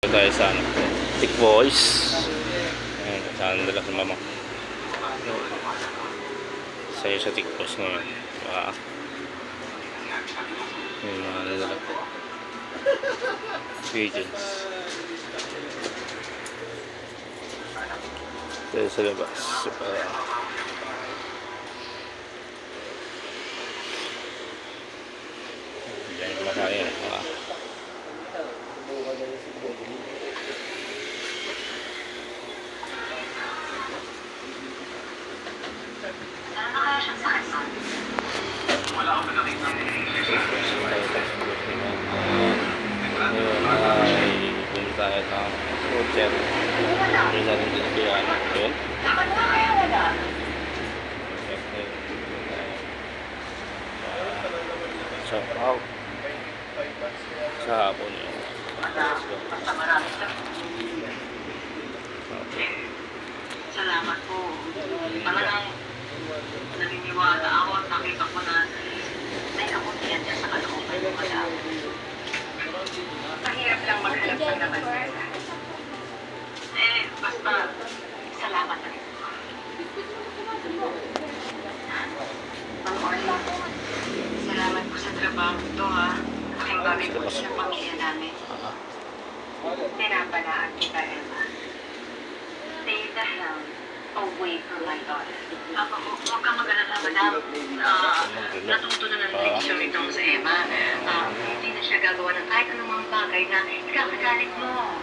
Tayo sa ano, Thick Boys. Ayan, saan dala sa mama. Sa'yo sa Thick Boys ngayon. Diba? Yung mga nadala. Pigeons. Tayo sa labas. Diyan yung kumakain. Wala akong nakita. Ngayon ay punta tayo ng Roger. Hindi natin dito kaya yun. So, out. Sa hapon yun. Salamat po. Talagang naniniwala ako at nakita ko na may kabutihan niya sa kalooban ng madami. Mahirap lang maghanap ng naman. Basta, salamat na rin. Salamat po sa trabaho ito, ha. Ang bagay po sa pamilya namin. Tinapalaan kita, Emma. Stay the hell away from my daughter. Huwag kang mag-alala, madam. Natuto na ng leksyon itong sa Emma. Hindi na siya gagawa ng kahit anumang bagay na ikakagalit mo.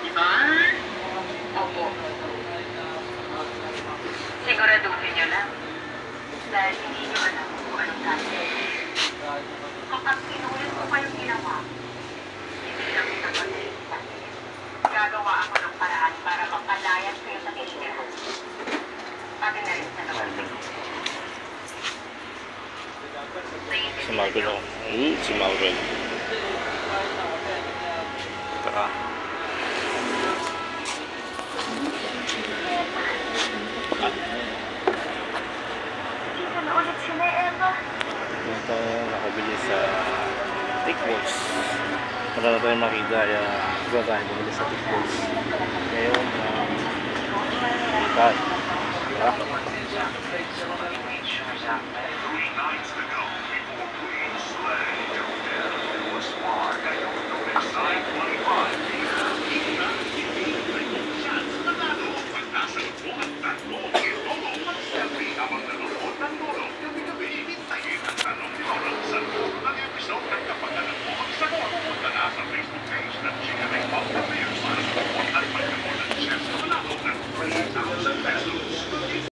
Diba? Opo. Siguraduhin niyo lang. Dahil hindi niyo alam kung anong gagawin. Kapag pinulit ko kayong ginawa, hindi lang kita pati. Gagawa ako ng paraan para mapalayas kayo sa tinitirahan. Pati na rin sa naman. Si Marvel ako. Si Marvel. Tara. Dito na ulit sila, Eva. Dito tayo nakabili sa Thick Boys. Wala na tayong makita kaya ito tayo bumili sa Thick Boys. Ngayon, ikat. Diba? It was smart. I don't know inside.